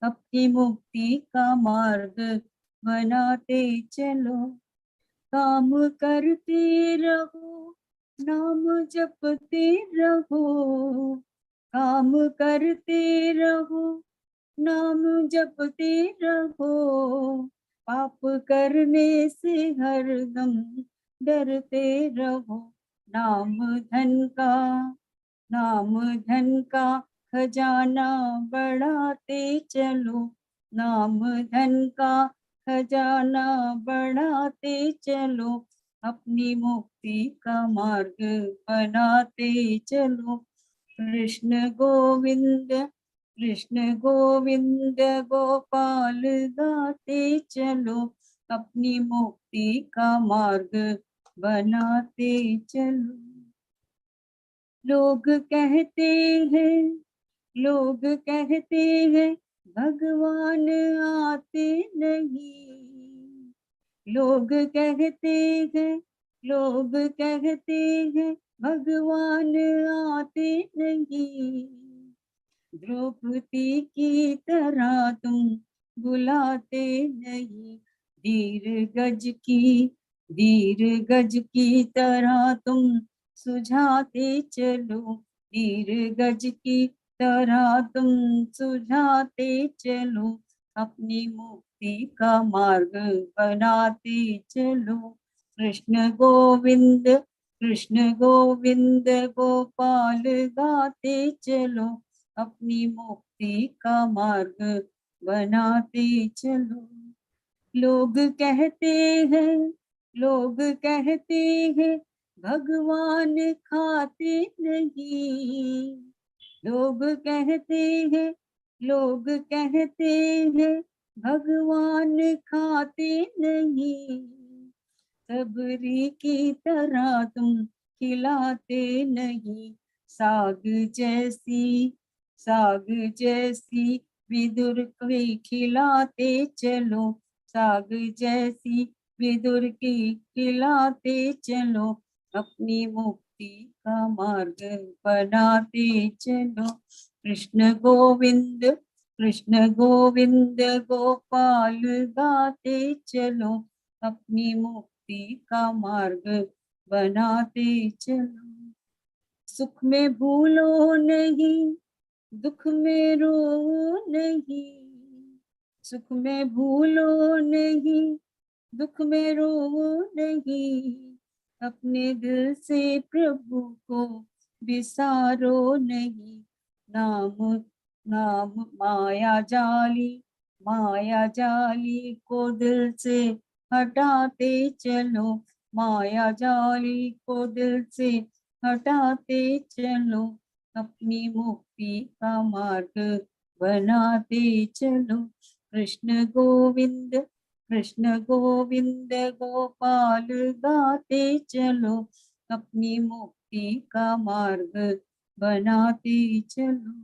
अपनी मुक्ति का मार्ग बनाते चलो। काम करते रहो, नाम जपते रहो। काम करते रहो, नाम जपते रहो। पाप करने से हरदम डरते रहो। नाम धन का, नाम धन का खजाना बढ़ाते चलो। नाम धन का खजाना बढ़ाते चलो। अपनी मुक्ति का मार्ग बनाते चलो। कृष्ण गोविंद, कृष्ण गोविंद गोपाल गाते चलो। अपनी मुक्ति का मार्ग बनाते चलो। लोग कहते हैं, लोग कहते हैं भगवान आते नहीं। लोग कहते हैं, लोग कहते हैं भगवान आते नहीं। द्रौपदी की तरह तुम बुलाते नहीं। धीर गज की, धीर गज की तरह तुम सुझाते चलो। धीर गज की तरह तुम सुझाते चलो। अपनी मुक्ति का मार्ग बनाते चलो। कृष्ण गोविंद, कृष्ण गोविंद गोपाल गाते चलो। अपनी मुक्ति का मार्ग बनाते चलो। लोग कहते हैं, लोग कहते हैं भगवान खाते नहीं। लोग कहते हैं, लोग कहते हैं भगवान खाते नहीं। सबरी की तरह तुम खिलाते नहीं। साग जैसी, साग जैसी विदुर की खिलाते चलो। साग जैसी विदुर की खिलाते चलो। अपनी मुक्ति का मार्ग बनाते चलो। कृष्ण गोविंद, कृष्ण गोविंद गोपाल गाते चलो। अपनी मुक्ति का मार्ग बनाते चलो। सुख में भूलो नहीं, दुख में रो नहीं। सुख में भूलो नहीं, दुख में रो नहीं। अपने दिल से प्रभु को बिसारो नहीं। नाम, नाम माया जाली, माया जाली को दिल से हटाते चलो। माया जाली को दिल से हटाते चलो। अपनी मुक्ति का मार्ग बनाते चलो। कृष्ण गोविंद, कृष्ण गोविंद गोपाल गाते चलो। अपनी मुक्ति का मार्ग बनाते चलो।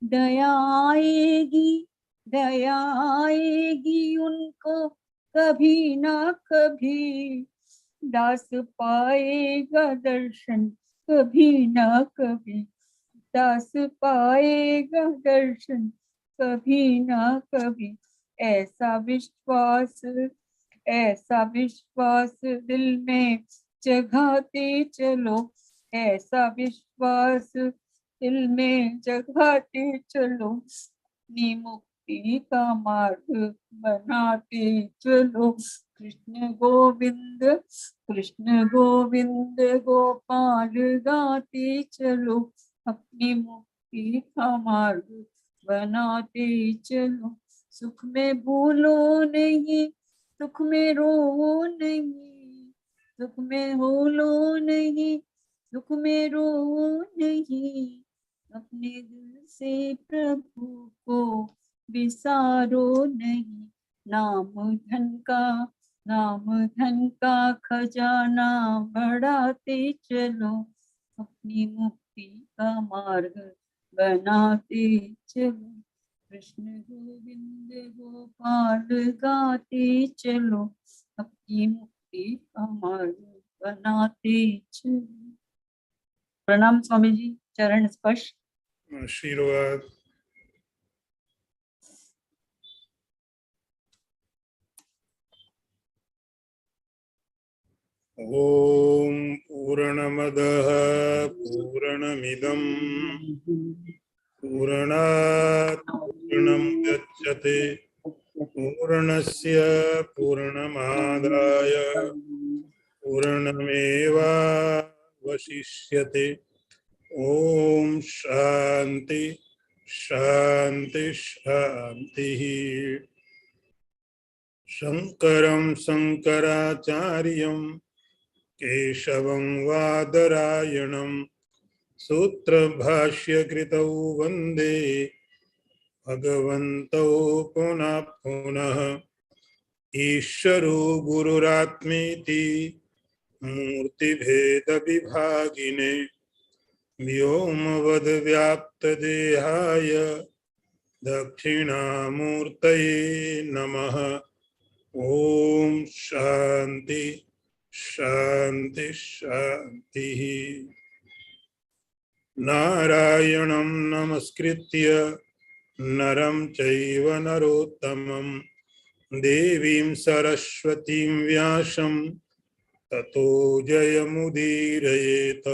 दया आएगी, दया आएगी उनको कभी ना कभी। दास पाएगा दर्शन कभी ना कभी। दास पाएगा दर्शन कभी ना कभी। ऐसा विश्वास, ऐसा विश्वास दिल में जगाते चलो। ऐसा विश्वास दिल में जगाते चलो। अपनी मुक्ति का मार्ग बनाते चलो। कृष्ण गोविंद, कृष्ण गोविंद गोपाल गाते चलो। अपनी मुक्ति का मार्ग बनाते चलो। सुख में भूलो नहीं, सुख में रो नहीं। सुख में भूलो नहीं, सुख में रो नहीं। अपने दिल से प्रभु को बिसारो नहीं। नाम धन का, नाम धन का खजाना बढ़ाते चलो। अपनी मुक्ति का मार्ग बनाते चलो। कृष्ण गोविंद गोपाल गाते चलो। अपनी मुक्ति का मार्ग बनाते चलो। प्रणाम स्वामी जी, चरण स्पर्श। आशीर्वाद। ॐ पूर्णमदः पूर्णमिदं पूर्णात् पूर्णमुदच्यते पूर्णस्य पूर्णमादाय पूर्णमेवावशिष्यते। ॐ शान्ति शान्ति शान्तिः। शङ्करं शङ्कराचार्यं केशवं वादरायणं सूत्रभाष्यकृतौ वन्दे भगवन्तौ पुनः पुनः। ईश्वरो गुरुरात्मेति मूर्तिभेदविभागिने व्योमवद्व्याप्तदेहाय दक्षिणामूर्तये नमः। ॐ शान्ति शान्ति शान्तिः। नारायणं नमस्कृत्य नरं चैव नरोत्तमं देवीं सरस्वतीं व्यासं ततो जयमुदीरयेत।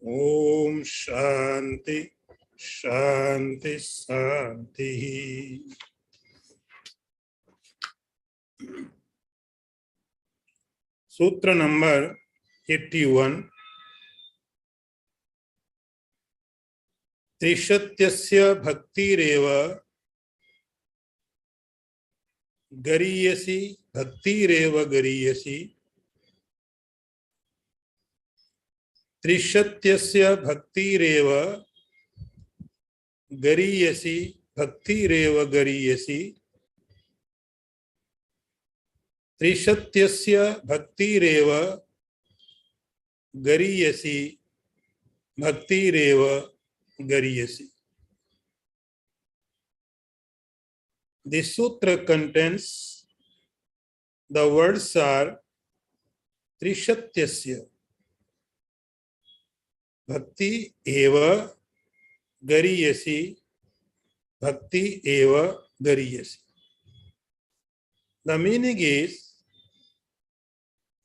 ॐ शान्ति शान्ति शान्तिः। सूत्र number 81। त्रिशत्यस्य भक्तिरेव गरीयसी भक्तिरेव गरीयसी। त्रिशत्यस्य भक्तिरेव गरीयसी भक्तिरेव गरीयसी। त्रिशत्यस्य भक्तिरेव गरीयसी भक्तिरेव गरीयसी। This sutra contains the words are Trishatyasya Bhakti eva gariyasi Bhakti eva gariyasi. The meaning is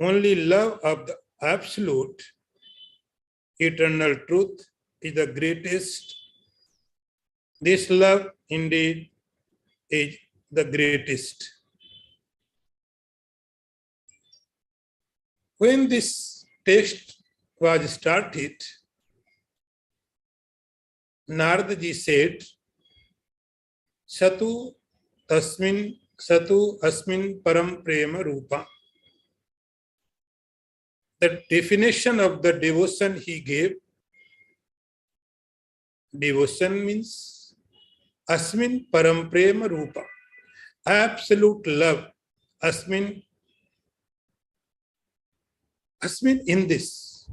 only love of the absolute eternal truth is the greatest. This love indeed is the greatest. When this text was started, Narad ji said, Satu asmin param prema rupa. The definition of the devotion he gave, devotion means asmin param prema rupa, absolute love. Asmin in this.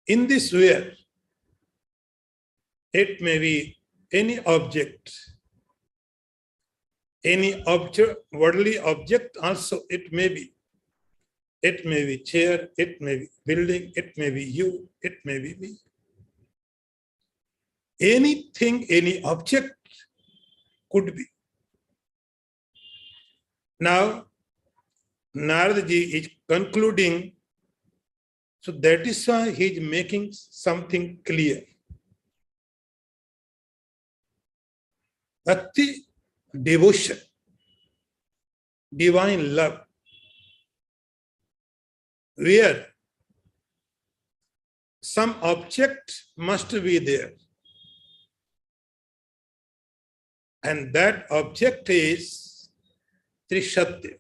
In this where it may be any object, worldly object also it may be. It may be chair, it may be building, it may be you, it may be me. Anything, any object could be. Now, Narad ji is concluding, so that is why he is making something clear. Bhakti, devotion, divine love, where some object must be there. And that object is Trishatya.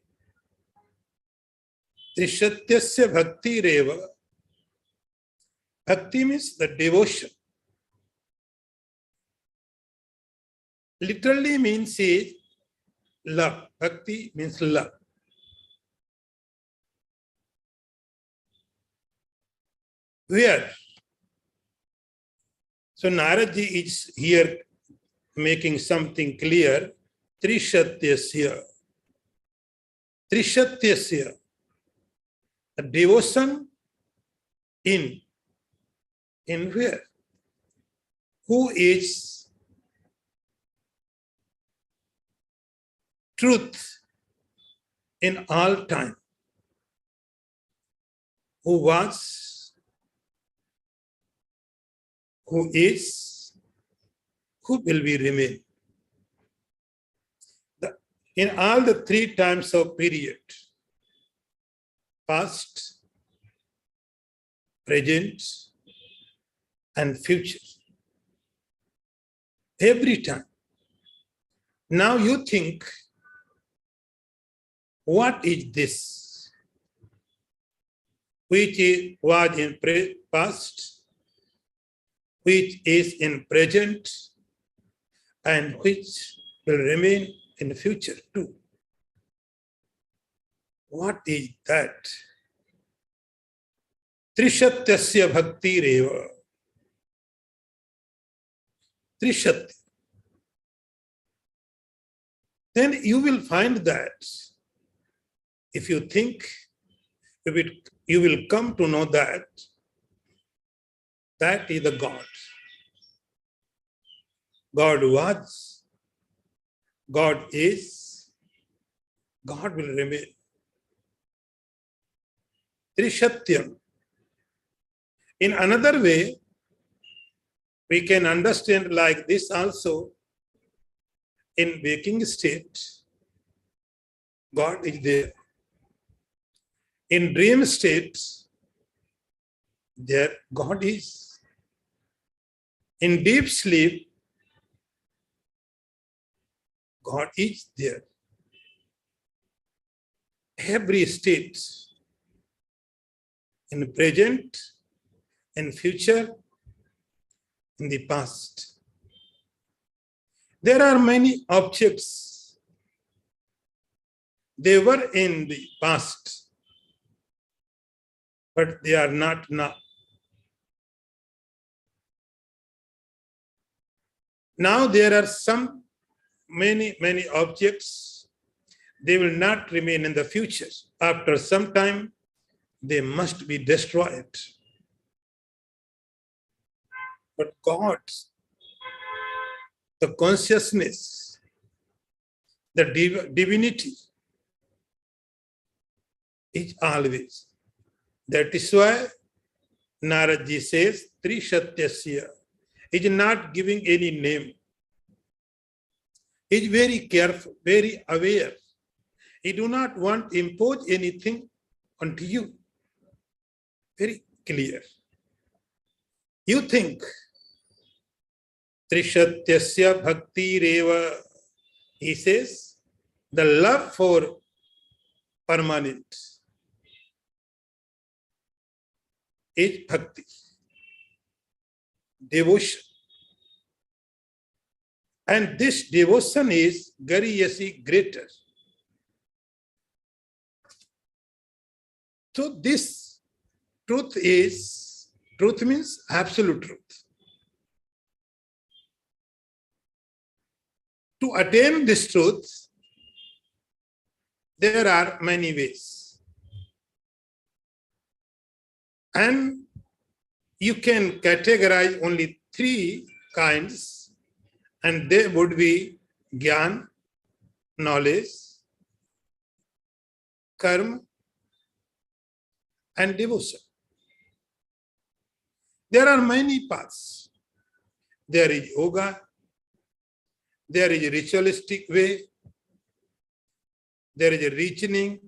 Trishatyasya bhakti reva. Bhakti means the devotion. Literally means is love. Bhakti means love. Where? So Narad ji is here making something clear. Trishatyasya. Trishatyasya. A devotion in where? Who is truth in all time, who was, who is, who will be remain. In all the three times of period, past, present, and future, every time. Now you think, what is this? Which was in past, which is in present, and which will remain in the future too. What is that? Trishatyasya bhakti reva. Trishatya. Then you will find that if you think, you will come to know that that is the God. God was, God is, God will remain. Trishatyam. In another way, we can understand like this also. In waking state, God is there. In dream state, there God is. In deep sleep, God is there. Every state, in present, in future, in the past. There are many objects. They were in the past, but they are not now. Now there are many objects. They will not remain in the future. After some time, they must be destroyed. But God, the consciousness, the divinity is always. That is why Narad ji says, Trishatyasya. He is not giving any name. He is very careful, very aware. He do not want to impose anything onto you. Very clear. You think, Trishatyasya bhakti reva. He says, the love for permanent is bhakti, devotion. And this devotion is gariyasi greater. So this truth means absolute truth. To attain this truth, there are many ways. And you can categorize only three kinds, and they would be Gyan, knowledge, Karma, and devotion. There are many paths. There is yoga, there is a ritualistic way, there is a reasoning,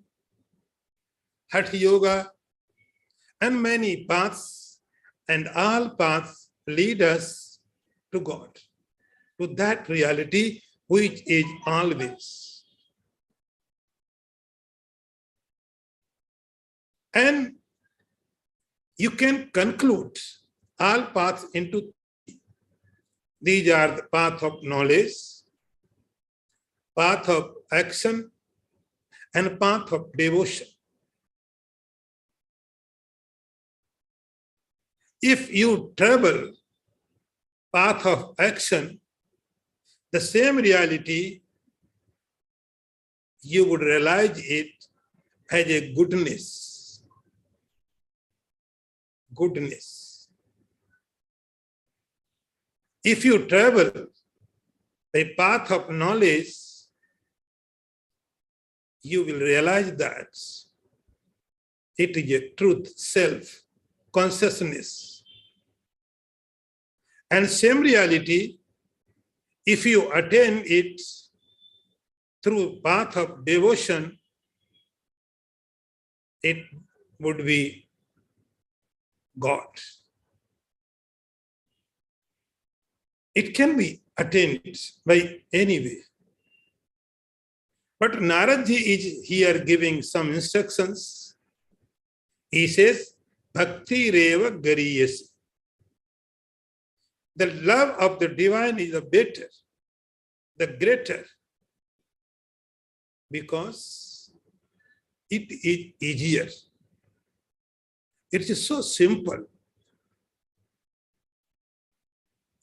hatha yoga, and many paths, and all paths lead us to God, to that reality which is always. And you can conclude all paths into three. These are the path of knowledge, path of action, and path of devotion. If you travel path of action, the same reality, you would realize it as a goodness. Goodness. If you travel a path of knowledge, you will realize that it is a truth, self, consciousness. And same reality, if you attain it through path of devotion, it would be God. It can be attained by any way. But Narad ji is here giving some instructions. He says, Bhakti reva gariyasi. The love of the divine is the better, the greater, because it is easier. It is so simple.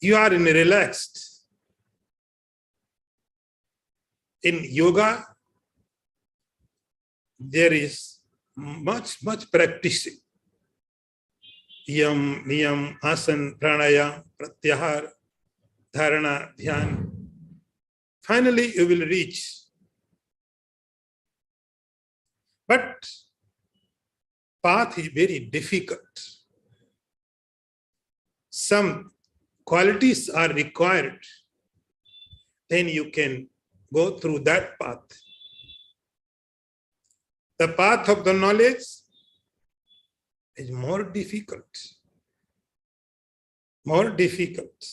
You are in a relaxed. In yoga, there is much practicing. Yam, niyam, asan, pranayam, pratyahar, dharana, dhyan. Finally, you will reach. But path is very difficult. Some qualities are required. Then you can go through that path. The path of the knowledge is more difficult. More difficult.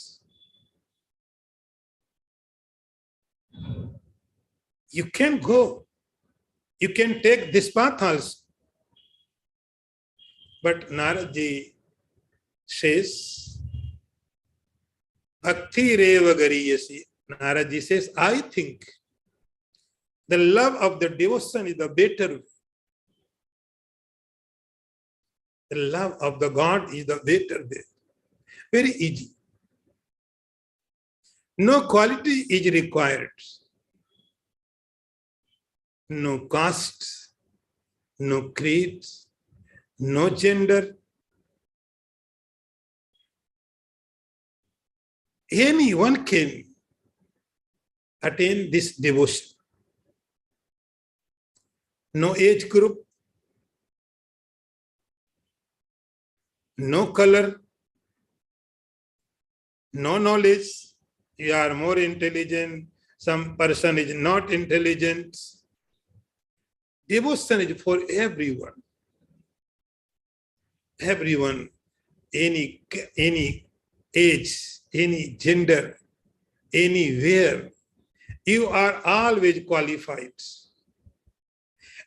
You can go. You can take this path also. But Narad ji says, Bhakti reva gariyasi. Narad ji says, I think the love of the devotion is the better way. The love of the God is the better way. Very easy. No quality is required. No caste, no creed, no gender. Anyone can attain this devotion. No age group, no color, no knowledge. You are more intelligent, some person is not intelligent. Devotion is for everyone. Everyone, any age, any gender, anywhere, you are always qualified.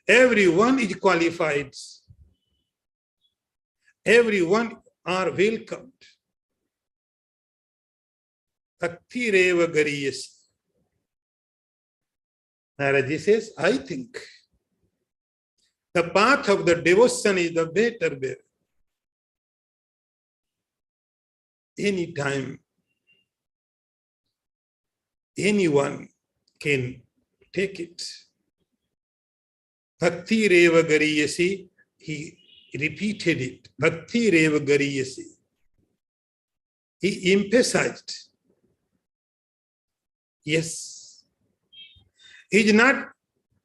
Everyone is qualified. Everyone are welcomed. Bhakti reva gariyasi. Narad ji says, I think the path of the devotion is the better way. Anytime, anyone can take it. Bhakti reva gariyasi, he repeated it. Bhakti reva gariyasi. He emphasized. Yes. He is not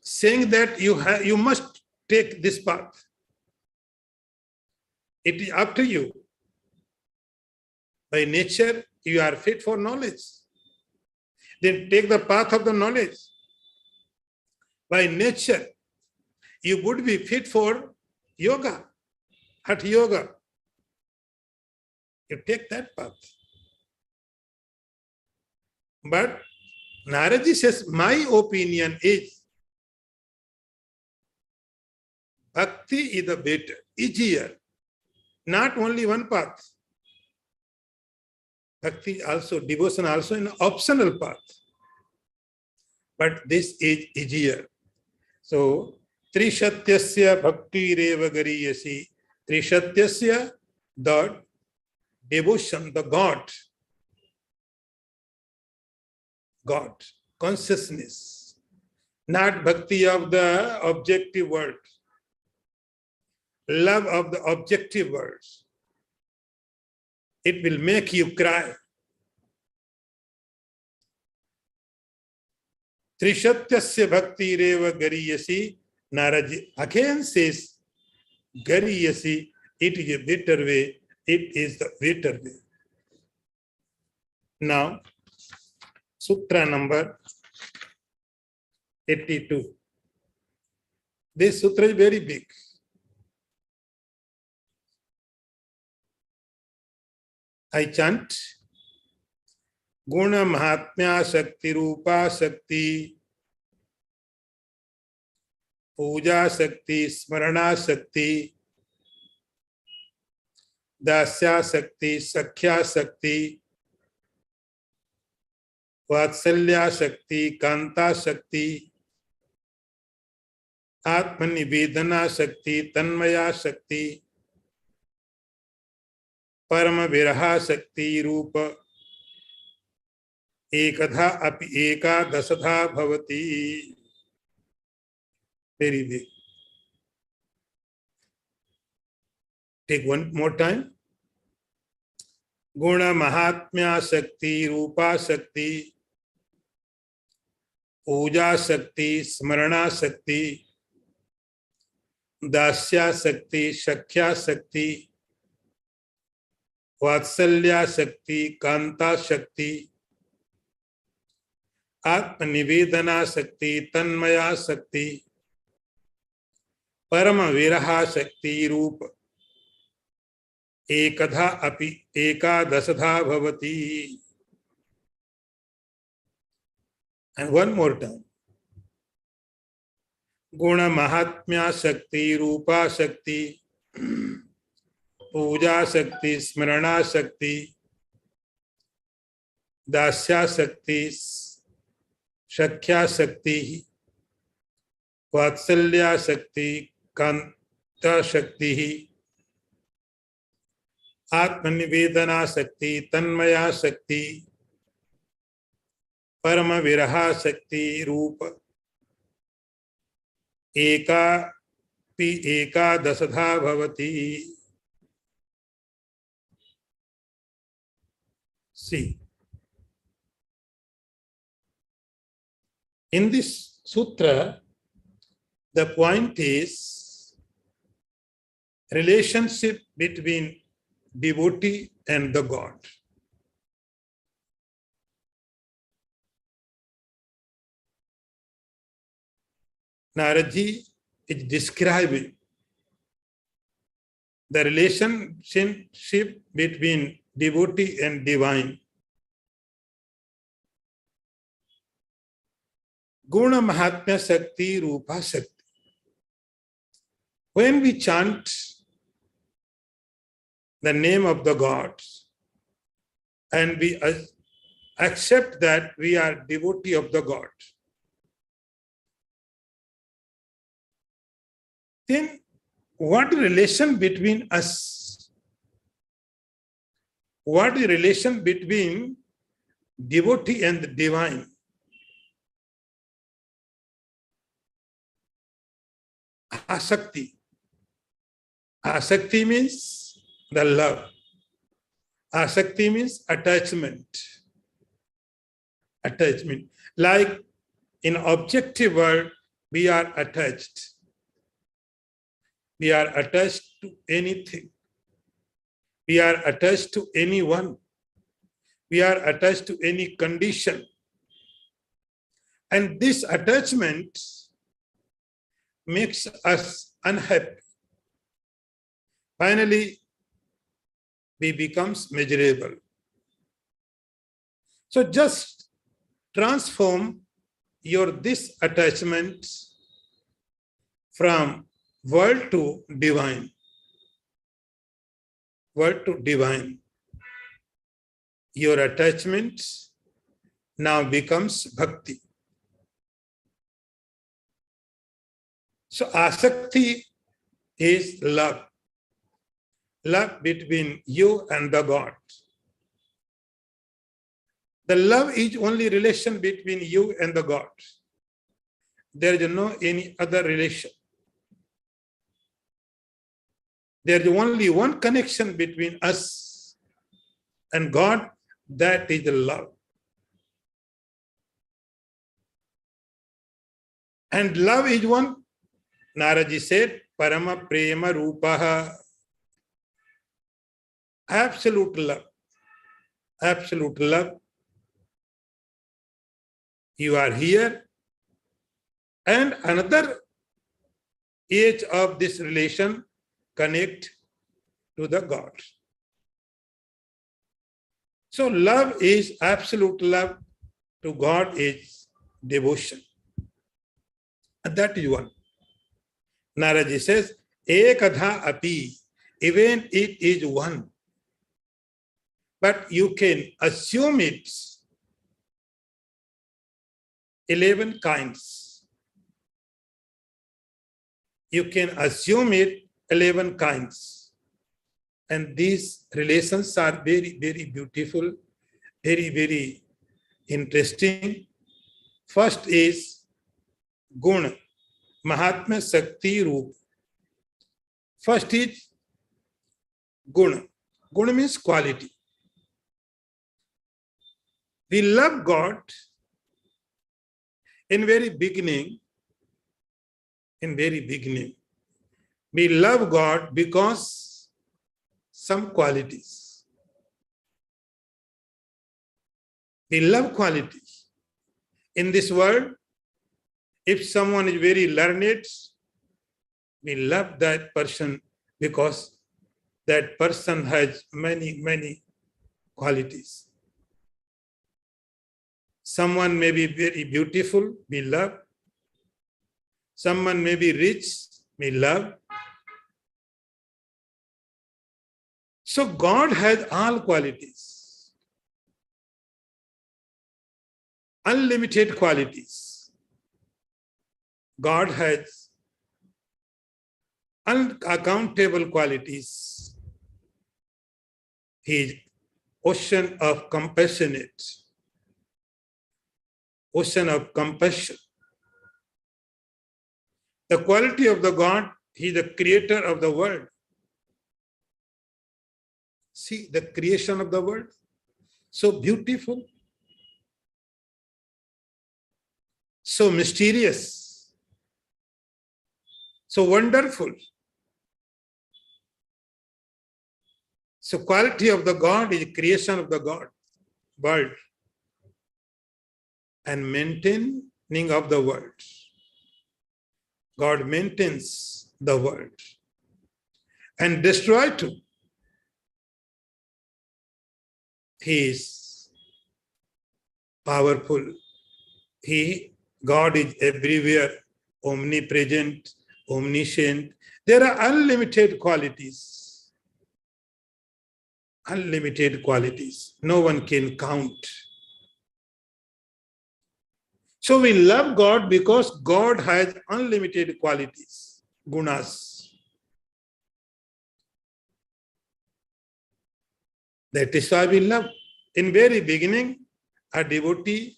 saying that you must take this path. It is up to you. By nature, you are fit for knowledge. Then take the path of the knowledge. By nature, you would be fit for yoga, hatha yoga. You take that path. But Narad ji says, my opinion is, Bhakti is the better, easier. Not only one path. Bhakti also, devotion also an optional path. But this is easier. So, Trishatyasya Bhakti reva gariyasi. Trishatyasya, the devotion, the God. God, consciousness. Not bhakti of the objective world. Love of the objective words. It will make you cry. Trishatyasya bhakti reva gariyasi. Narad again says gariyasi. It is a better way. It is the better way. Now, Sutra number 82. This sutra is very big. I chant. Guna Mahatmya Shakti Rupa Shakti Puja Shakti Smarana Shakti Dasya Shakti Sakhya Shakti Vatsalya Shakti Kanta Shakti Atmanivedana Shakti Tanmaya Shakti Parama Viraha Shakti Rupa Ekadha api eka dasadha bhavati. Very big. Take one more time. Guna Mahatmya Shakti Rupa Shakti Puja Shakti Smarana Shakti Dasya Shakti Shakhya Shakti Vatsalya Shakti Kanta Shakti Atmanivedana Shakti Tanmaya Shakti Parama Viraha Shakti Rupa Ekadha api eka dasadha bhavati. And one more time. Guna Mahatmya Shakti Rupa Shakti Puja Shakti Smarana Shakti Dasya Shakti Shakhya Shakti Vatsalya Shakti Kanta Shakti Atmanivedana Shakti Tanmaya Shakti Parama Viraha Shakti Rupa Eka pi eka dasadha bhavati. See, in this sutra, the point is relationship between devotee and the God. Narad is describing the relationship between devotee and divine. Guna Mahatmya Shakti Rupa Shakti. When we chant the name of the God and we accept that we are devotee of the God, then what relation between us? What is relation between devotee and the divine? Asakti. Asakti means the love. Asakti means attachment. Attachment. Like in objective world, we are attached. We are attached to anything. We are attached to anyone. We are attached to any condition. And this attachment makes us unhappy. Finally, we become miserable. So just transform your this attachment from world to divine. World to divine. Your attachment now becomes bhakti. So asakti is love. Love between you and the God. The love is only relation between you and the God. There is no any other relation. There is only one connection between us and God, that is the love. And love is one. Narad ji said, Parama Prema Rupaha. Absolute love. Absolute love. You are here. And another edge of this relation connect to the God. So love is absolute love. To God is devotion. And that is one. Narad ji says, Ekadha api, even it is one. But you can assume it 11 kinds. You can assume it 11 kinds. And these relations are very, very beautiful, very, very interesting. First is Guna, Mahatma Shakti Roop. First is Guna. Guna means quality. We love God in very beginning. We love God because some qualities. We love qualities. In this world, if someone is very learned, we love that person because that person has many, many qualities. Someone may be very beautiful, we love. Someone may be rich, we love. So God has all qualities, unlimited qualities. God has unaccountable qualities. He is ocean of compassionate, ocean of compassion. The quality of the God, He is the creator of the world. See the creation of the world, so beautiful, so mysterious, so wonderful. So quality of the God is creation of the God, world, and maintaining of the world. God maintains the world and destroy too. He is powerful. God is everywhere, omnipresent, omniscient. There are unlimited qualities. Unlimited qualities. No one can count. So we love God because God has unlimited qualities, gunas. That is why we love. In very beginning, a devotee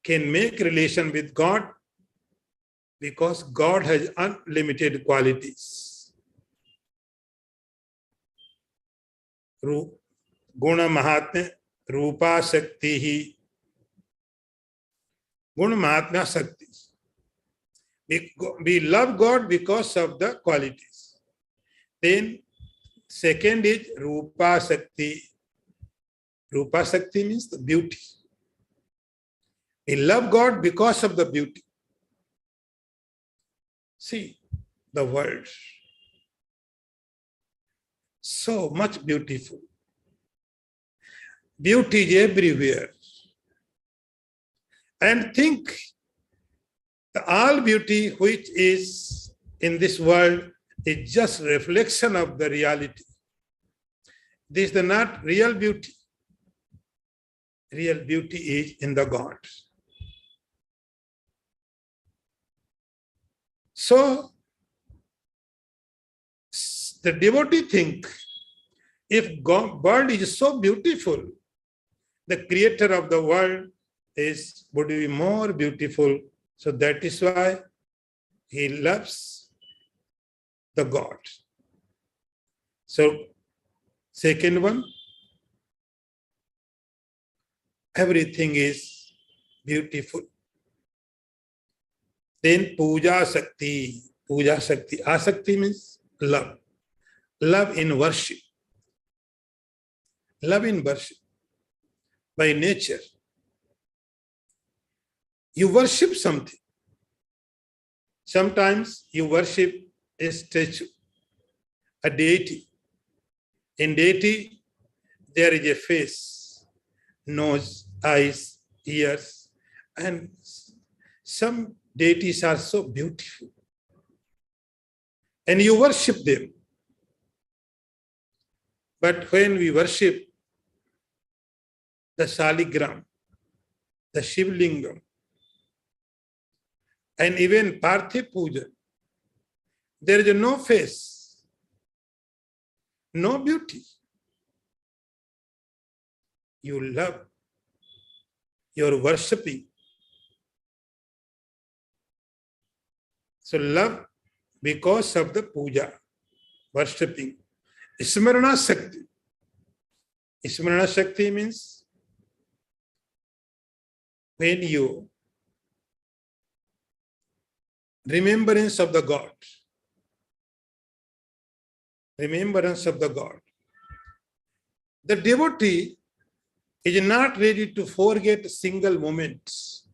can make relation with God because God has unlimited qualities. Guna Mahatma, Rupa Shakti. Guna Mahatma Shakti. We love God because of the qualities. Then second is Rupa Shakti. Rupa Shakti means the beauty. We love God because of the beauty. See the world. So much beautiful. Beauty is everywhere. And think the all beauty which is in this world is just reflection of the reality. This is not real beauty. Real beauty is in the God. So the devotee think, if God, world is so beautiful, the creator of the world would be more beautiful. So that is why he loves the God. So second one, everything is beautiful. Then puja sakti. Puja sakti. Asakti means love. Love in worship. Love in worship. By nature. You worship something. Sometimes you worship a statue, a deity. In deity, there is a face, nose, eyes, ears, and some deities are so beautiful. And you worship them. But when we worship the Shaligram, the Shivlingam, and even Parthiv Puja, there is no face, no beauty. You love, you're worshipping. So love because of the puja, worshipping. Smarana Shakti. Smarana Shakti means when you remembrance of the God. Remembrance of the God. The devotee is not ready to forget single moments.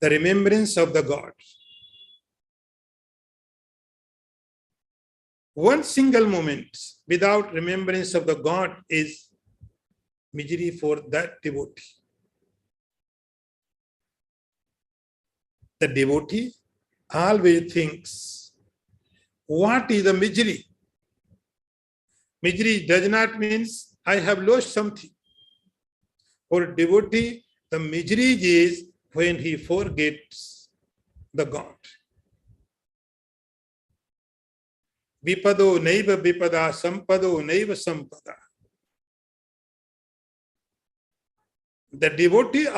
The remembrance of the God. One single moment without remembrance of the God is misery for that devotee. The devotee always thinks, what is the misery? Misery does not mean I have lost something. For devotee, the misery is when he forgets the God. Vipado naiva vipada, sampado naiva sampada. The devotees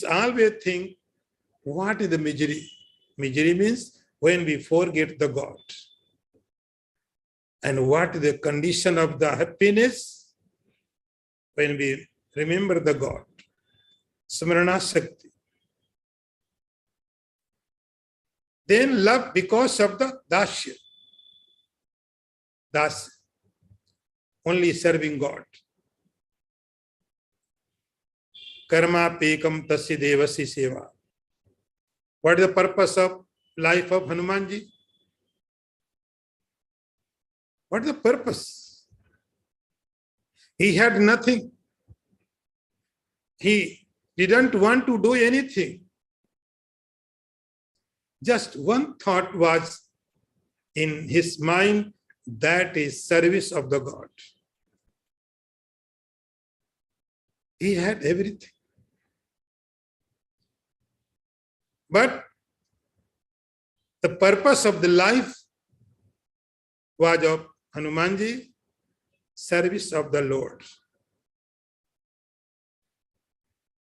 always think, what is the misery? Misery means when we forget the God. And what is the condition of the happiness? When we remember the God. Smarana Shakti. Then love because of the dasya. Dasya. Only serving God. Karma pekam tasya devasi seva. What is the purpose of life of Hanumanji? What is the purpose? He had nothing. He didn't want to do anything. Just one thought was in his mind, that is service of the God. He had everything. But the purpose of the life was of Hanumanji, service of the Lord.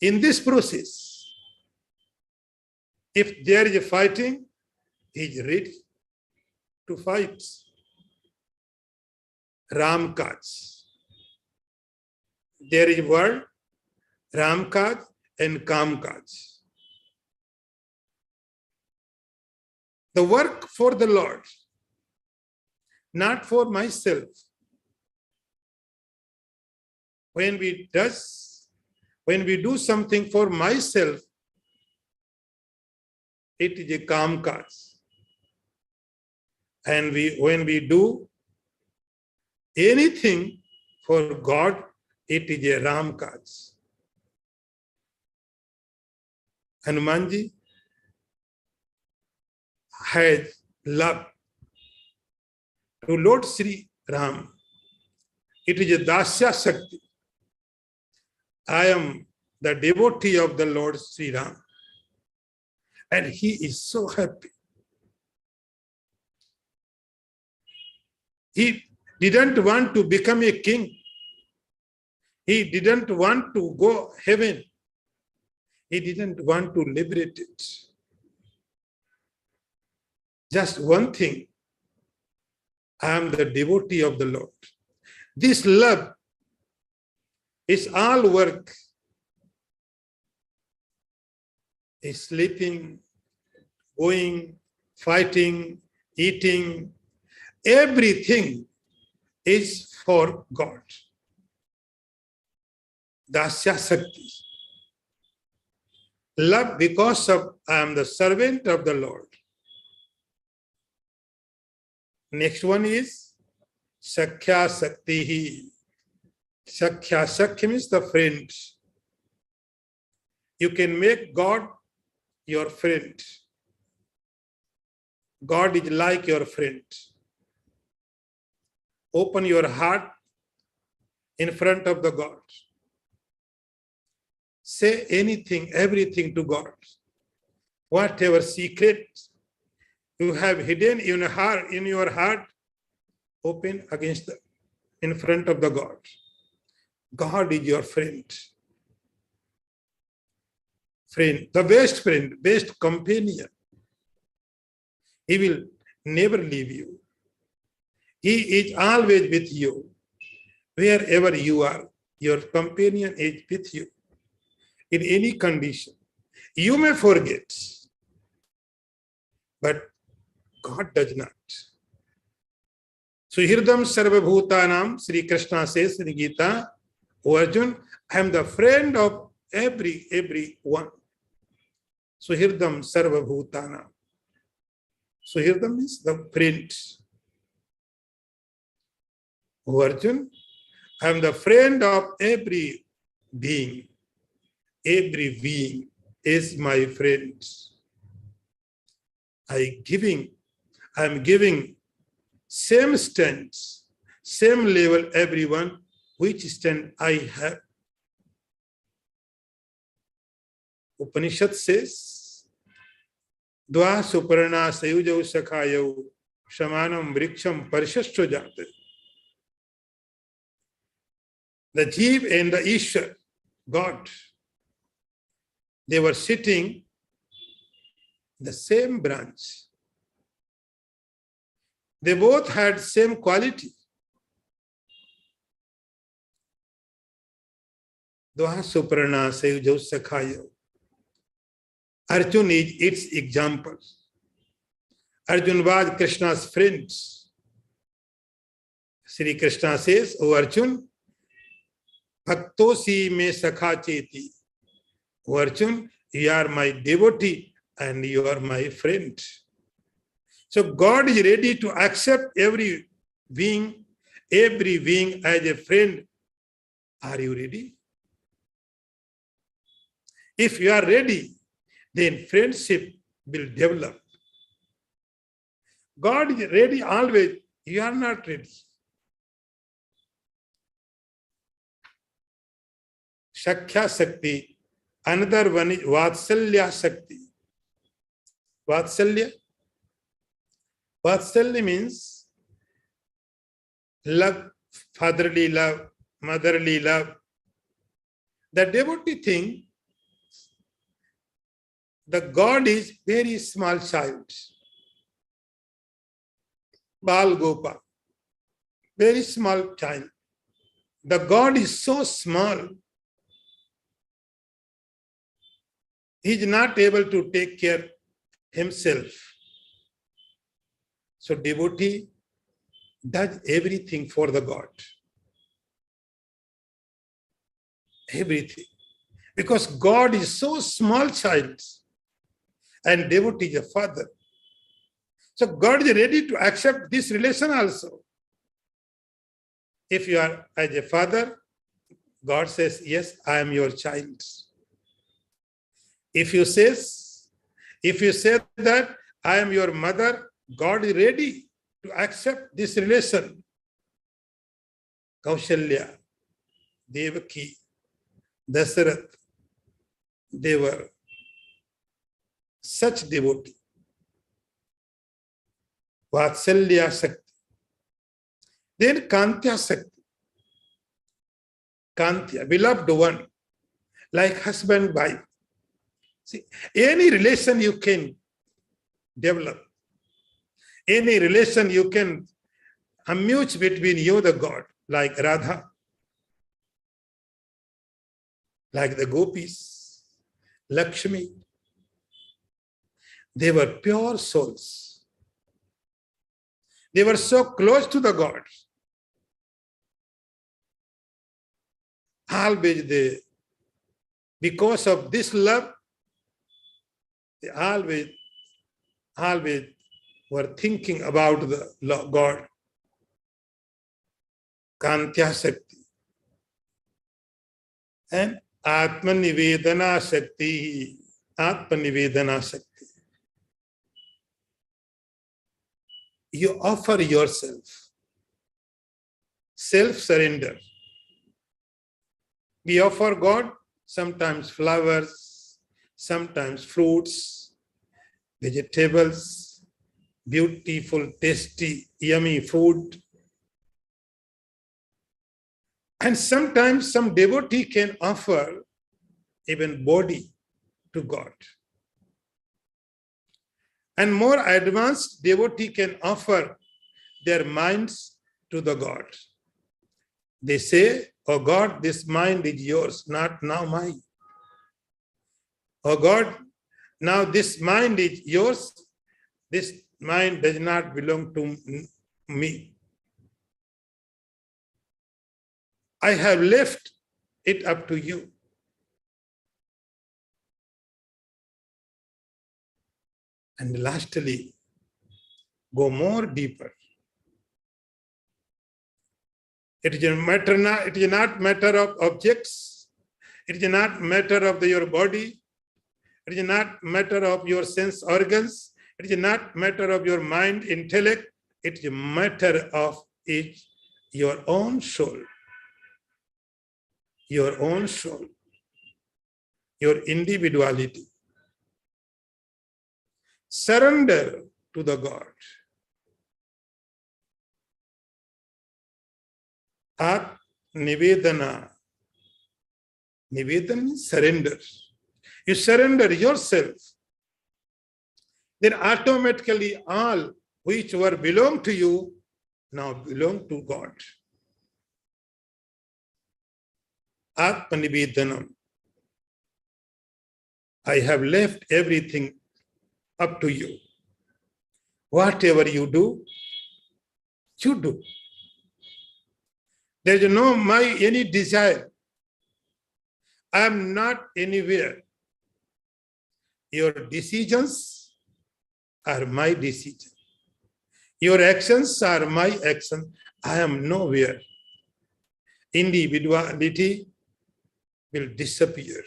In this process, if there is a fighting, he is ready to fight. Ram Kaj. There is a word, Ram Kaj and Kam Kaj. The work for the Lord, not for myself. When we do something for myself, it is a Kam Kaj. And when we do anything for God, it is a Ram Kaj. Hanumanji has love to Lord Sri Ram. It is a Dasya Shakti. I am the devotee of the Lord Sri Ram. And he is so happy. He didn't want to become a king. He didn't want to go heaven. He didn't want to liberate it. Just one thing. I am the devotee of the Lord. This love is all work is sleeping, going, fighting, eating, everything is for God. Dasya Sakti. Love because of I am the servant of the Lord. Next one is Sakhya Sakti. Sakhya Sakti means the friend. You can make God your friend. God is like your friend. Open your heart in front of the God. Say anything, everything to God. Whatever secret you have hidden in your heart, open in front of the God. God is your friend. Friend, the best companion. He will never leave you. He is always with you. Wherever you are, your companion is with you. In any condition. You may forget, but God does not. Suhirdam Sarvabhutanam, Sri Krishna says in Gita, O Arjun, I am the friend of everyone. Suhirdam Sarvabhutanam. Suhirdam means the friend. O Arjun, I am the friend of every being. Every being is my friend. I am giving same stance, same level everyone, which stand I have. Upanishad says, Dva suparna sayujau sakhayau shamanam vriksham parishashto jate. The Jeev and the Ishwar, God, they were sitting the same branch. They both had same quality. Dva suparna sayujau sakhayau. Arjun is its example. Arjun was Krishna's friend. Sri Krishna says, O Arjun, Bhaktosi me sakha cheti. O Arjun, you are my devotee and you are my friend. So God is ready to accept every being as a friend. Are you ready? If you are ready, then friendship will develop. God is ready always. You are not ready. Shakhya Sakti. Another one is Vatsalya Sakti. Vatsalya. Vatsalya means love, fatherly love, motherly love. The devotee thing, the God is very small child. Bal Gopa, very small child. The God is so small, he is not able to take care himself. So devotee does everything for the God. Everything. Because God is so small child and devotee is a father. So God is ready to accept this relation also. If you are as a father, God says, yes, I am your child. If you say that I am your mother, God is ready to accept this relation. Kaushalya, Devaki, Dasarath, they were such devotee. Vatsalya Sakti. Then Kantya Sakti. Kantya, beloved one, like husband, wife. See, any relation you can develop, any relation you can amuse between you, the God, like Radha, like the gopis, Lakshmi, They were pure souls. They were so close to the God. Always they, because of this love, they always were thinking about the God. Kantya Shakti and Atmanivedana Shakti. Atmanivedana Shakti. You offer yourself, self-surrender. We offer God sometimes flowers, sometimes fruits, vegetables, beautiful, tasty, yummy food. And sometimes some devotee can offer even body to God. And more advanced devotee can offer their minds to the God. They say, "Oh God, this mind is yours, not now mine. Oh God, now this mind is yours. This mind does not belong to me. I have left it up to you." And lastly, go more deeper. It is not matter of objects. It is not matter of your body. It is not matter of your sense organs. It is not matter of your mind, intellect. It is a matter of your own soul. Your own soul. Your individuality. Surrender to the God. At Nivedana. Nivedana means surrender. You surrender yourself. Then automatically all which were belong to you now belong to God. Atmanivedanam. I have left everything up to you. Whatever you do, you do. There is no any desire. I am not anywhere. Your decisions are my decisions. Your actions are my actions. I am nowhere. Individuality will disappear.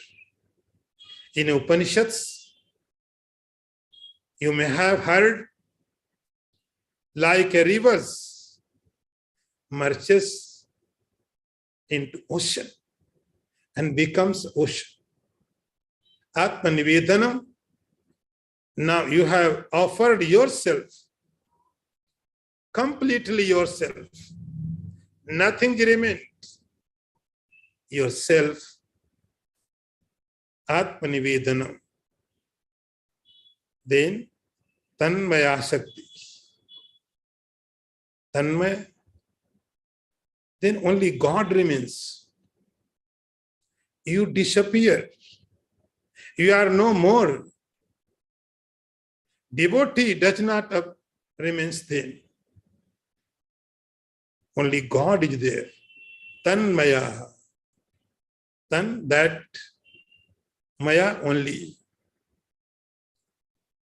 In Upanishads, you may have heard, like a river merges into ocean and becomes ocean. Atmanivedanam, now you have offered yourself, completely yourself. Nothing remains. Yourself. Atmanivedanam. Then Tanmaya Shakti. Tanmaya. Then only God remains. You disappear. You are no more. Devotee does not remains then. Only God is there. Tanmaya. Tan, that. Maya only.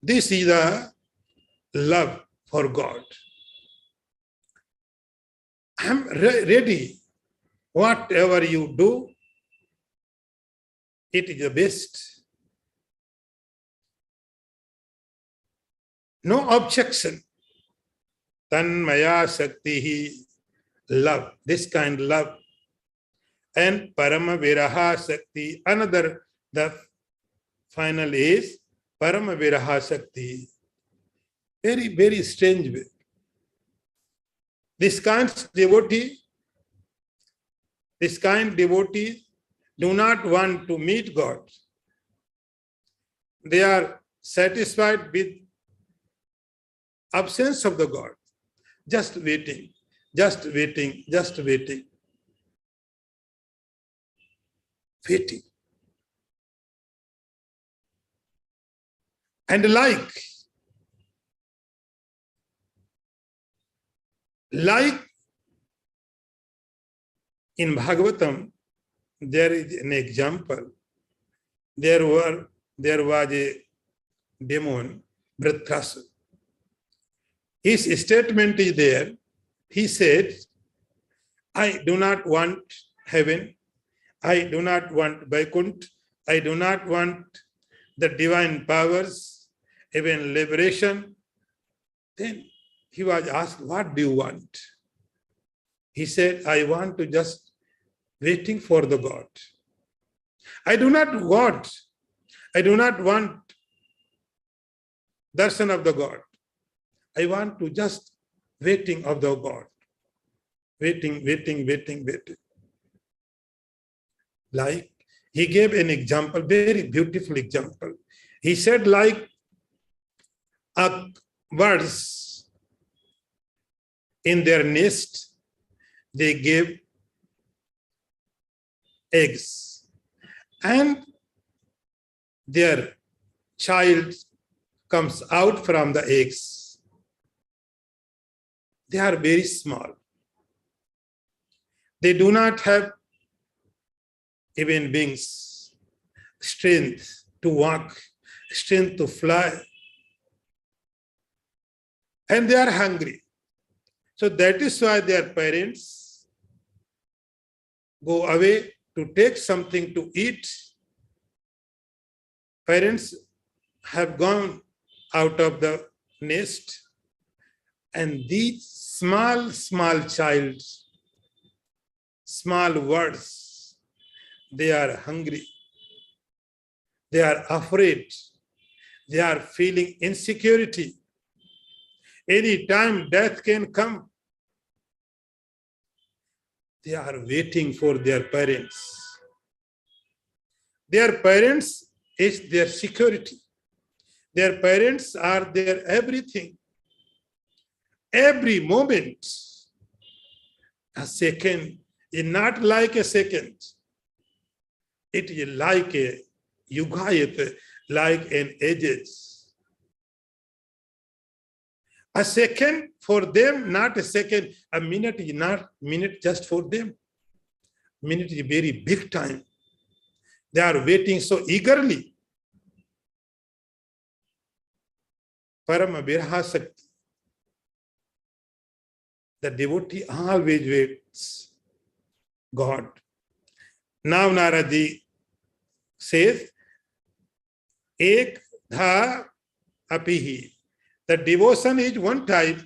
This is the love for God. I am ready. Whatever you do, it is the best. No objection. Tanmaya Shakti, love, this kind of love. And Parama Viraha Shakti, another, the final is Parama Viraha Shakti. Very, very strange way. This kind devotee do not want to meet God. They are satisfied with absence of the God. Just waiting, just waiting, just waiting. Waiting. And like in Bhagavatam, there is an example. There was a demon, Vritrasura. His statement is there. He said, I do not want heaven. I do not want Vaikuntha. I do not want the divine powers, even liberation. Then he was asked, what do you want? He said, I want to just waiting for the God. I do not want darshan of the God. I want to just waiting of the God. Waiting. Like, he gave an example, very beautiful example. He said, like birds in their nest, they gave eggs, and their child comes out from the eggs. They are very small. They do not have even wings, strength to walk, strength to fly. And they are hungry. So that is why their parents go away to take something to eat. Parents have gone out of the nest, and these small child, small words, they are hungry, they are afraid, they are feeling insecurity. Any time death can come. They are waiting for their parents. Their parents is their security. Their parents are their everything. Every moment, a second is not like a second. It is like a yugayat, like an ages. A second for them, not a second. A minute is not minute just for them. Minute is very big time. They are waiting so eagerly. Parama Viraha Sakti. The devotee always waits God. Now Narad says, Ek dha apihi. The devotion is one type,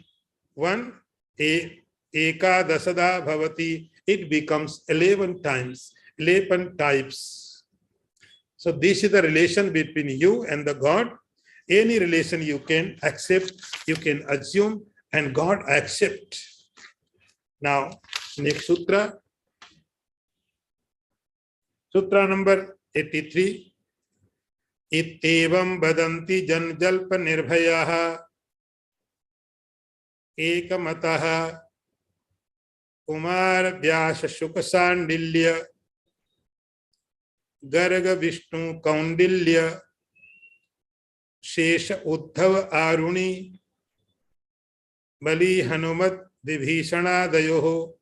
one eka dasada bhavati. It becomes 11 times, 11 types. So this is the relation between you and the God. Any relation you can accept, you can assume, and God accept. Now, next sutra. Sutra number 83. Ittevam vadanti janjalpa nirbhayaha ekamataha kumar vyasa shukasandilya garga vishnu kaundilya shesha uddhav aruni bali hanumat vibhishanaadayoh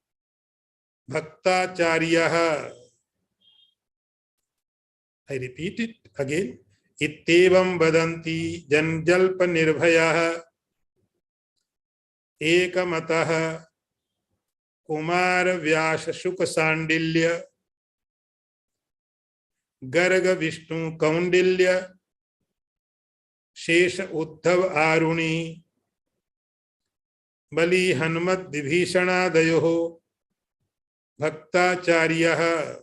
bhaktacharyaha. I repeat it again. Ittevam vadanti janjalpa nirbhayaha ekamataha kumar vyasa shukasandilya garga vishnu kaundilya shesha uddhav aruni bali hanumat vibhishanaadayoh bhaktacharyaha.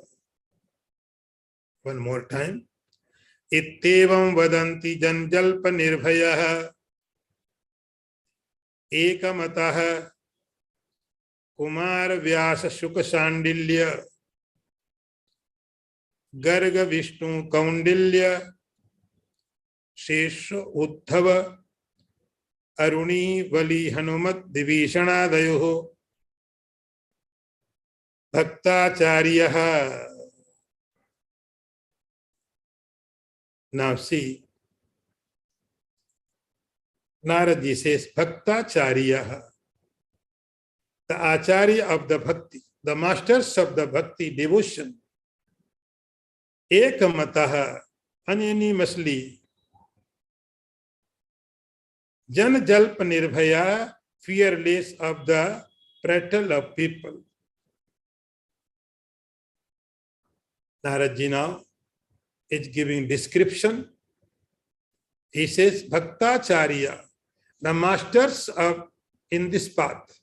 One more time. Ittevam vadanti janjalpa nirbhayaha ekamataha kumar vyasa shukasandilya garga vishnu kaundilya shesha uddhava aruni vali hanumat vibhishanaadayoh bhaktacharyaha. Now see, Narad ji says, Bhaktacharya, the Acharya of the Bhakti, the masters of the Bhakti devotion, Ekamataha, unanimously, Jan Jalpa Nirbhaya, fearless of the prattle of people. Narad ji now is giving description. He says, Bhaktacharya, the masters of in this path.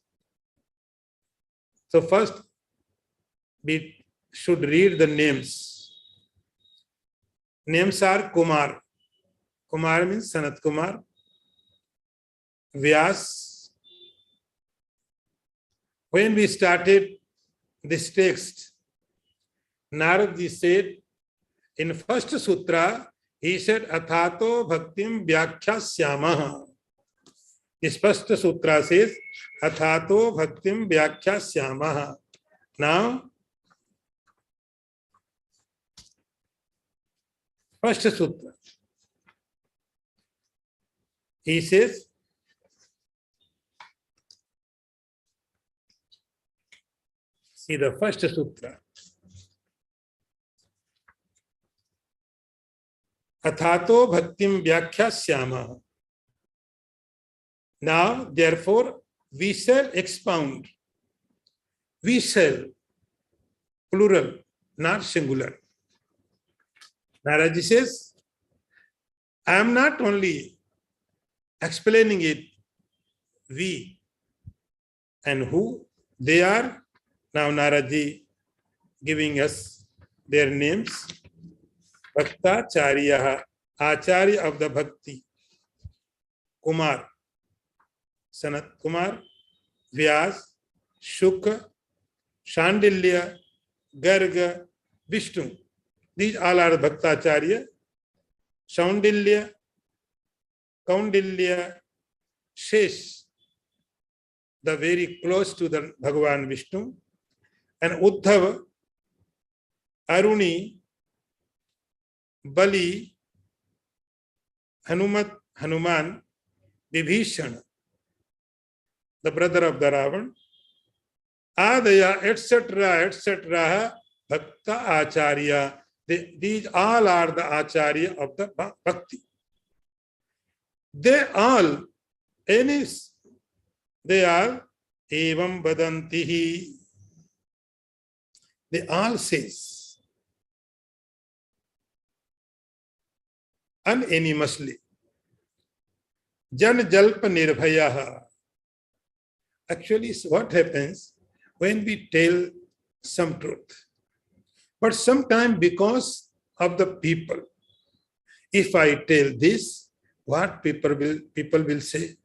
So first, we should read the names. Names are Kumar. Kumar means Sanat Kumar. Vyas. When we started this text, Narad ji said, in first sutra, he said, Athato Bhaktim Vyakhyasyaamaha. This first sutra says, Athato Bhaktim Vyakhyasyaamaha. Now, first sutra. He says, see the first sutra. Athato Bhaktim Vyakhyasyaamaha. Now, therefore, we shall expound. We shall, plural, not singular. Narad ji says, I am not only explaining it, we and who they are. Now Narad ji giving us their names. Bhaktacharya, Acharya of the Bhakti. Kumar, Sanat Kumar, Vyas, Shukra, Shandilya, Garga, Vishnu. These all are Bhaktacharya. Shaundilya, Kaundilya, Shesh, the very close to the Bhagavan Vishnu, and Uddhava, Aruni, Bali, Hanuman, Vibhishana, the brother of the Ravan, Adaya, etc., Bhakta Acharya. These all are the Acharya of the Bhakti. They are Evam Vadantihi. They all says unanimously. Jan Jalpa Nirbhayaha. Actually, what happens when we tell some truth? But sometimes because of the people, if I tell this, what people will say?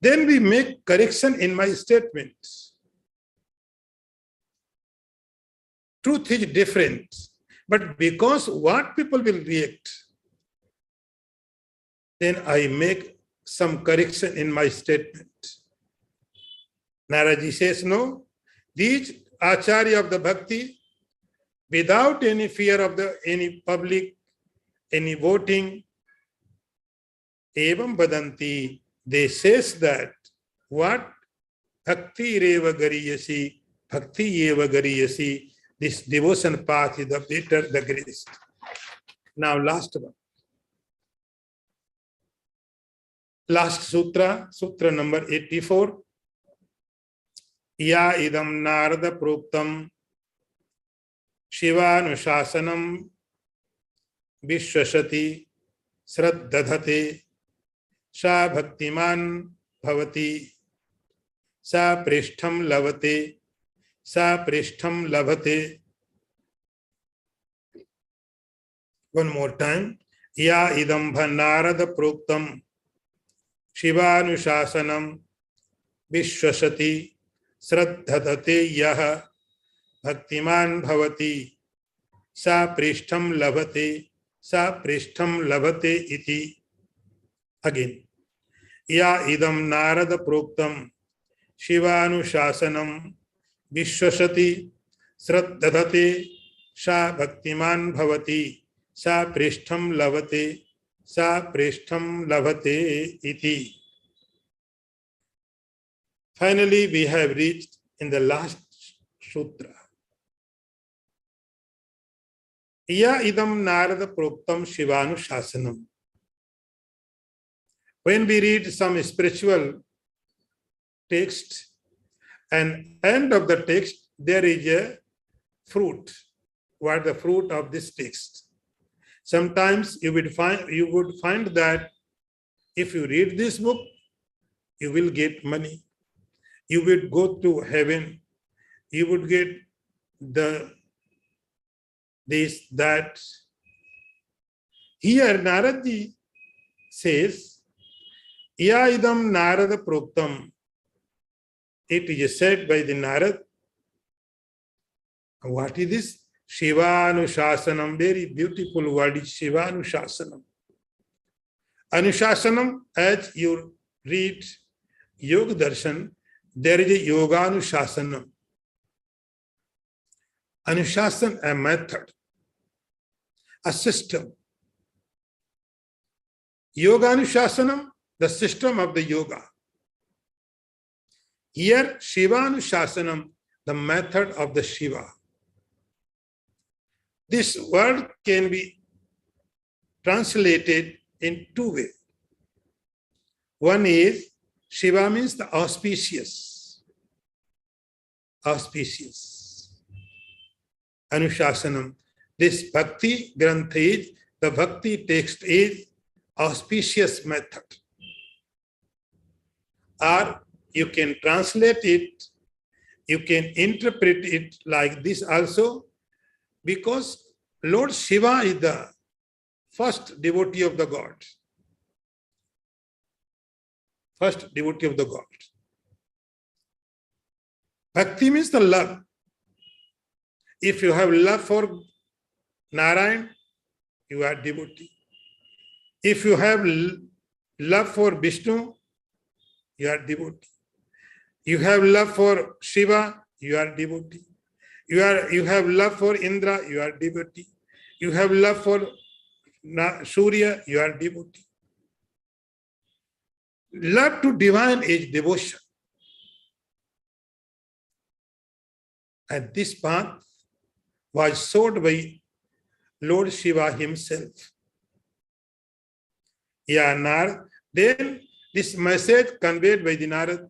Then we make correction in my statements. Truth is different, but because what people will react, then I make some correction in my statement. Narad ji says, no, these Acharya of the Bhakti, without any fear of any public, any voting, evam vadanti, they says that what bhakti reva gariyasi, bhakti eva gariyasi, this devotion path is the better, the greatest. Now last one. Last sutra, sutra number 84. Ya idam narada proktam Shivanuशासनम विश्वसति श्रद्धधते सा भक्तिमान भवति सा पृष्ठम लभते सा पृष्ठम लभते. One more time. या इदं नारद प्रोक्तम शिवानुशासनम विश्वसति श्रद्धधते यः भक्तिमान भवति सा पृष्ठम लभते इति. Again. या इदं नारद प्रोक्तम शिवानुशासनम विश्वसति श्रद्धधते सा भक्तिमान भवति सा पृष्ठम लभते sa preshtham labhate iti. Finally, we have reached in the last sutra. Ya idam Narada proktam Shivanu Shasanam. When we read some spiritual text, and end of the text, there is a fruit. What the fruit of this text? Sometimes you would find that if you read this book, you will get money. You will go to heaven. You would get this, that. Here Narad ji says, Ya idam Narada proktam. It is said by the Narad. What is this? Shivanushasanam. Very beautiful word is Shivanushasanam. Anushasanam, as you read Yoga Darshan, there is a Yoganushasanam. Anushasan, a method, a system. Yoganushasanam, the system of the yoga. Here, Shivanushasanam, the method of the Shiva. This word can be translated in two ways. One is, Shiva means the auspicious. Auspicious. Anushasanam. This Bhakti Grantha is, the Bhakti text is auspicious method. Or you can translate it, you can interpret it like this also, because Lord Shiva is the first devotee of the God. First devotee of the God. Bhakti means the love. If you have love for Narayan, you are devotee. If you have love for Vishnu, you are devotee. You have love for Shiva, you are devotee. You have love for Indra, you are devotee. You have love for Surya, you are devotee. Love to divine is devotion. And this path was showed by Lord Shiva himself. Ya Narad, then this message conveyed by the Narad.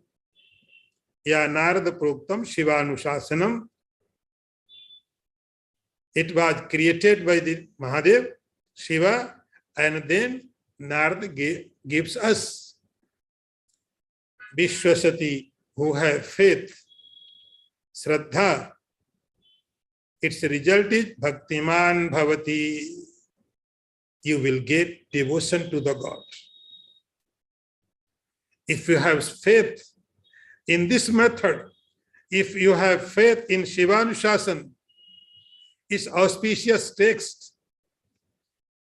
Ya Narada Proktam Shivanushasanam. It was created by the Mahadev, Shiva, and then Narad gives us Vishwasati, who have faith, Shraddha. Its result is Bhaktiman Bhavati. You will get devotion to the God. If you have faith in this method, if you have faith in Shivanushasan, its auspicious text,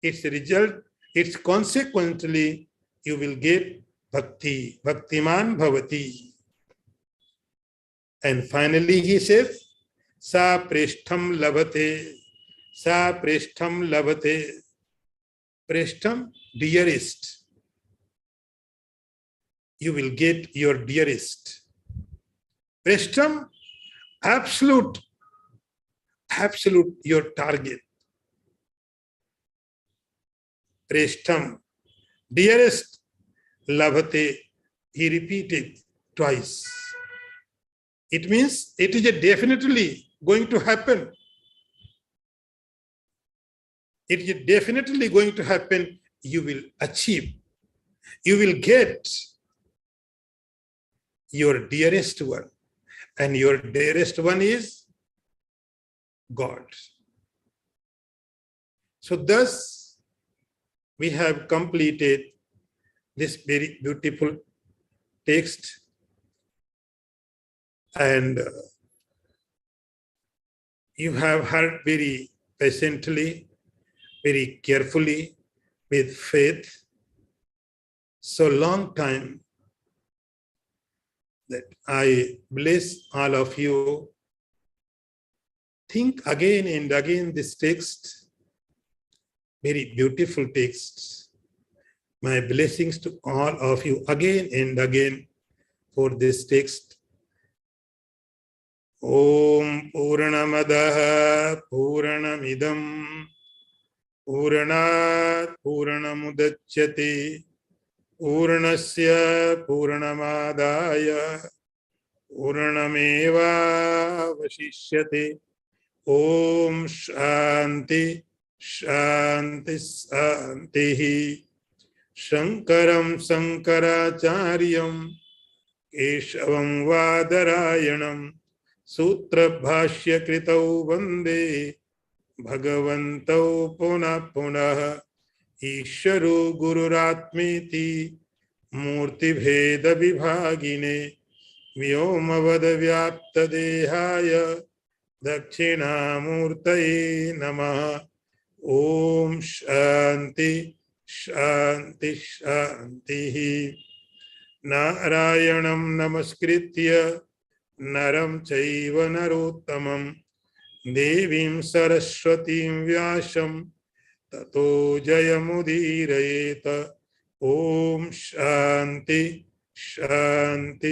its result, its consequently, you will get Bhakti, Bhaktiman Bhavati. And finally he says, Sa Preshtham Labhate, Sa Preshtham Labhate. Preshtham, dearest. You will get your dearest. Preshtham, absolute, your target. Preshtham, dearest, labhate, he repeated twice. It means it is definitely going to happen. It is definitely going to happen. You will achieve. You will get your dearest one. And your dearest one is God. So thus, we have completed this very beautiful text. And you have heard very patiently, very carefully, with faith, so long time that I bless all of you. Think again and again this text, very beautiful text. My blessings to all of you again and again for this text. Om Purnamadah Purnamidam Purnat Purnamudachyate Purnasya Purnamadaya Purnameva Vashishyate. Om Shanti Shanti Shanti. Shankaram Shankaracharyam Keshavam Vadarayanam Sutra Bhashya Kritau Vande Bhagavantau Punah Punah Isharo Gururatmeti Murti Bheda Vibhagine Vyomavada Vyapta Dehaya Dakshina Murtaye Namaha. Om Shanti Shanti Shanti. Narayanam Namaskritya Naram Chaiva Narottamam Devim Saraswatim Vyasam Tato Jayamudirayeta. Om Shanti Shanti.